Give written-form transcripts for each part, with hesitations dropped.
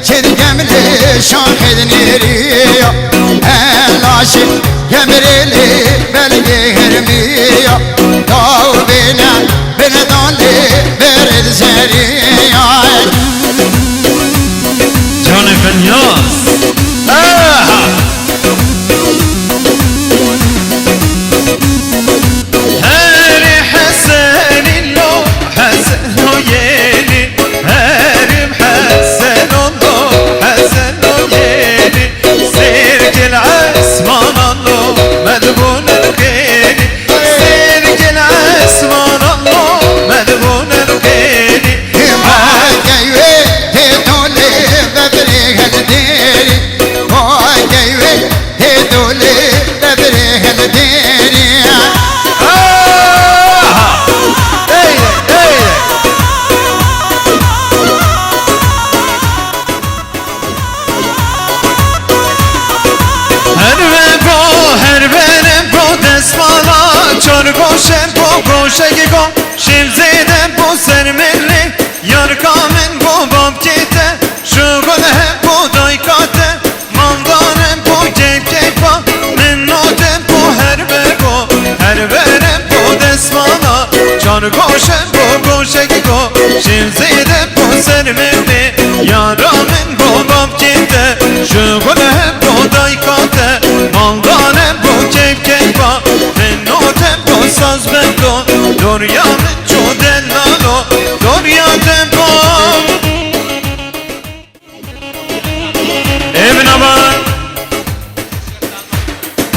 çirgemli şahidniriya Elaşi gemrili belge hermiya Dav bina bina dali bered zeriya Canı Fenyaz Her Hasan lo Hasan o yeni Herim Hasan lo Hasan o yeni Sirkil asman lo medbun el-khini Sirkil asman lo medbun el-khini Gayve hedole bebre hederi Gayve hedole bebre hederi Çor goşen po goşe go Şivzeden po sermeli Yar kamen po babkete Şugul hep po daykate Mandanem po kevkepa Minnotem po herbe go Herberem po desmala Çor goşen po goşe go Şivzeden po sermeli Yar kamen po babkete Şugul hep po daykate Mandanem po kevkepa Saz bendo, Dorya menço dellalo, Dorya tempo. Emin aman.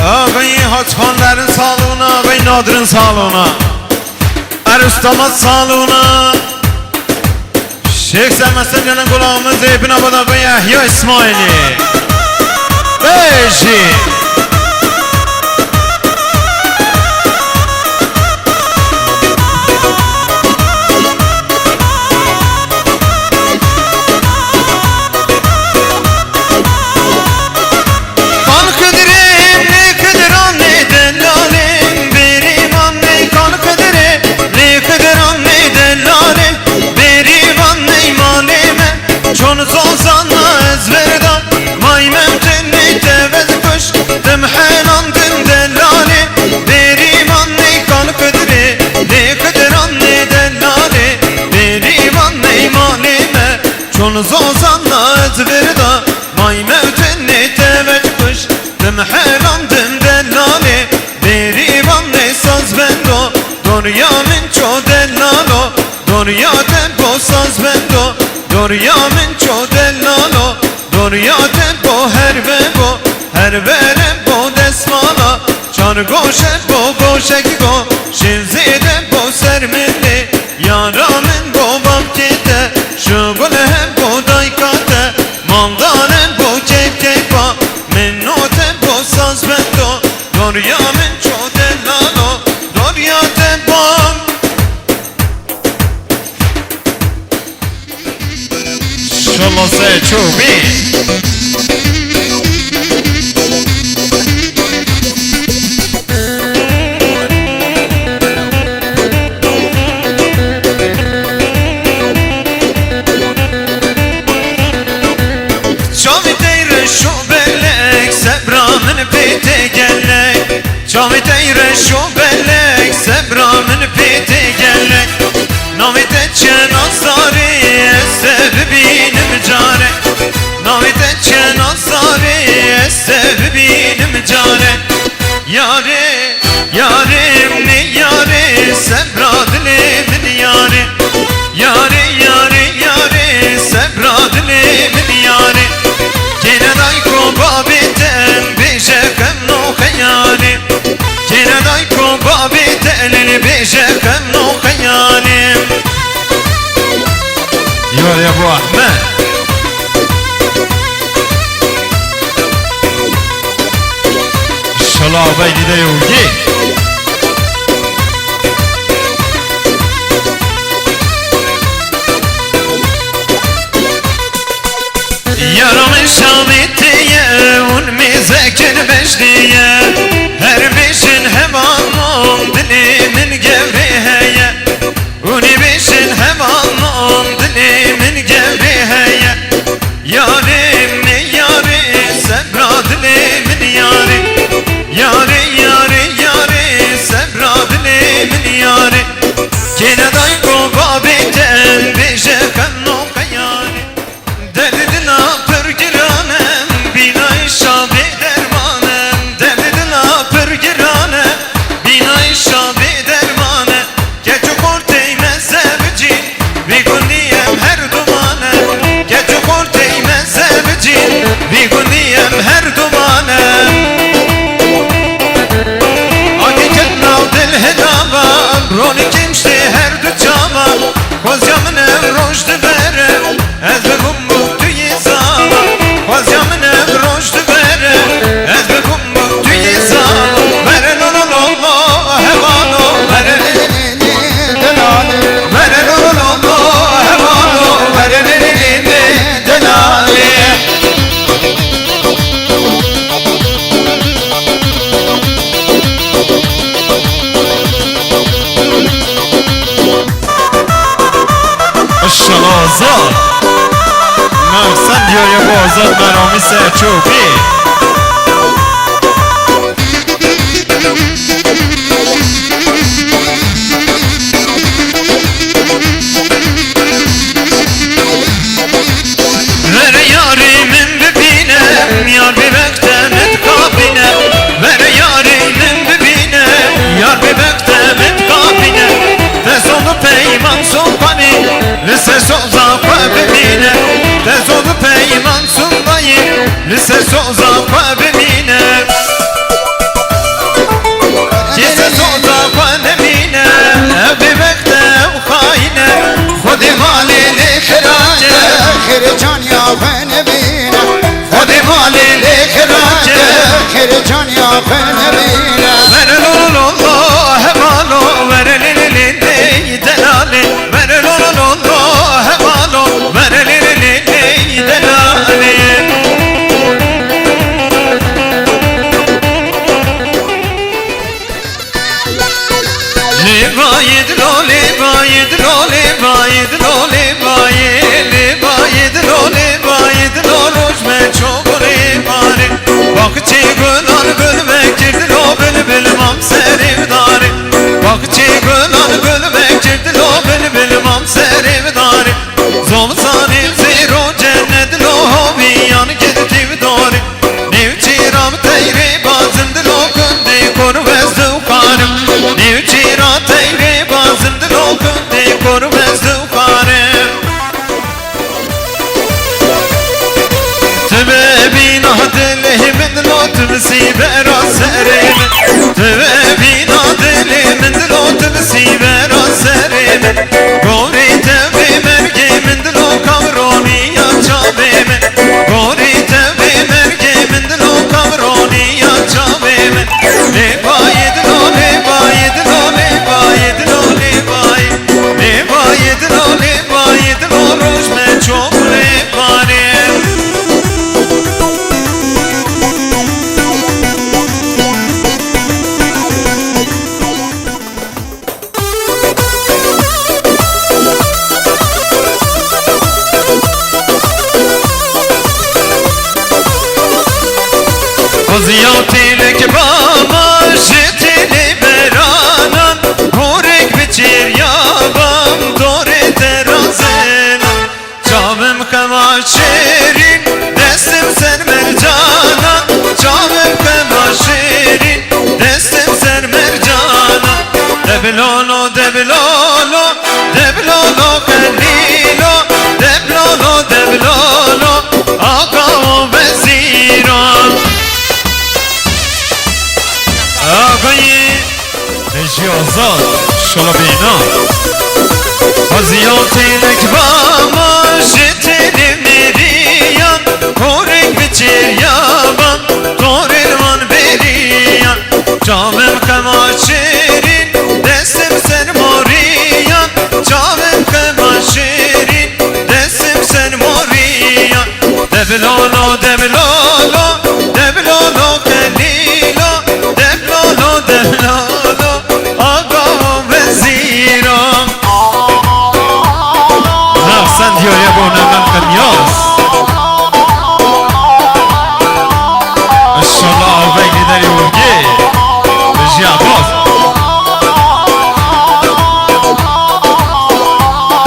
Ağabey Haçkanların sağlığına, ağabey Nadir'in sağlığına, Erüstamaz sağlığına, Şeyh Sermez'den gelen kulağımız Emin aman ağabey Yahya İsmail'i. Beşi. Zozanla etverda May mevtenni teveccüş Dım helandım dellali Berivan ne saz bendo Dorya minço dellalo Dorya tempo saz bendo Dorya minço dellalo Dorya tempo herbebo Herberempo desmala Çar goşempo goşekgo Şivzidempo sermili Yaramen bo babkete Şugul hem po daykate Mandanem po kevkepa Minnotem po saz bendo Dorya menço dellalo Dorya tempo Şallah se çubi Çavit eyre şu bellek Sebramın piti gellek Navit etçen azari Sebebinim care Navit etçen azari Sebebinim care Yare, yarim ne yare Sebra dilimin yare Yare, yare, yare Sebra dilimin yare Gene dayko babitten Bişekem no hayali Gene dayko babitten Bişekem no hayali Yar ya bu Ahmet İnşallah beyni de yolgi Yaramın şamitiye Un mizekir beşliye Her beşin hevanım Dilimin gevriheye Un beşin hevanım Dilimin gevriheye Yar آزاد مرامی سرچوبی ver yarimin bibine yar bir bektemet kabine ver yarimin bibine yar bir bektemet kabine tezonu peyman sultani lise soza bibine tezonu peyman sultani lise soza bibine lise soza bibine bir bektem kayne خودی مالی لخراجه خیر جان یا بن بینه خودی مالی لخراجه خیر جان یا بن بینه ver lolo hevalo ver lili delali ver lolo hevalo ver lili delali Libayid lo libayid lo libayid lo libayid libayid lo libayid lo rojme çogri bari Bakçı gülan gülmek girdi lo bülbül mam serivdari Bakçı gülan gülmek girdi lo bülbül mam serivdari Zolsani ziro cennet lo hobiyan gittivdari Nevçiram teyri bazımdı lo kundi korvezdu karım Nevçira teyri bazımdı lo kundi korvezdu karım Tübebin adilimin lo tümsi beraz serimin Tübebin adilimin lo tümsi beraz serimin Gori tebi mergimin lo kavroni ya çabimin Gori tebi mergimin lo kavroni ya çabimin Libayid lo libayid lo libayid lo libayid Libayid lo libayid lo rojme çok libayid Vaziyatilik bama şitili beranan Hurek biçir yabam dore terazinan Çavim kema şirin destim sen mercana Çavim kema şirin destim sen mercana Deblolo deblolo deblolo kalilo Deblolo deblolo ağam veziran آقای نجی آزاد شلابینا وزیاتی نکبا ماشتلی میریان کورک بچیر یابان دورین من بریان جامم کما شیرین دستم سر موریان جامم کما شیرین دستم سر موریان دبلولو دبلولو دبلولو کلیلو دبلولو دبلولو آقا وزیرم نفسن دیاری بونم قمیاز اشالله آبینی داری ورگی بجی عباس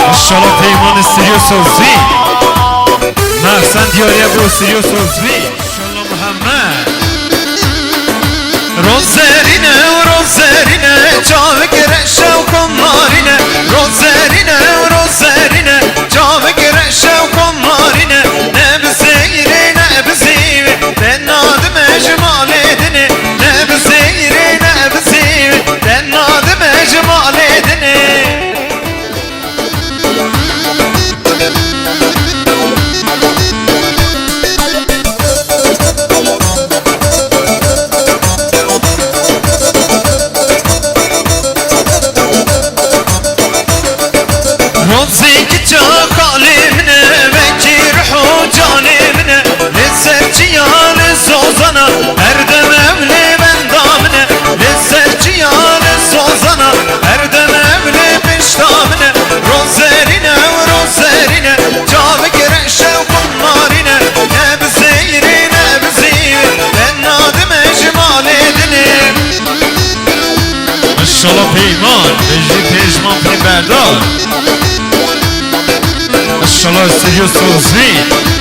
اشالله پیمان استریو سوزی نفسن دیاری بو استریو سوزی اشالله محمد روزرینه روزرینه چاوه گره شوکم مارینه روزرینه روزرینه چاوه گره شوکم مارینه نه بزیره نه بزیره ben adım ecmal edine ne bزیره نه بزیره ben adım ecmal edine انشالله پیمان بجی پیشمان پی بردار انشالله استودیو سوزنی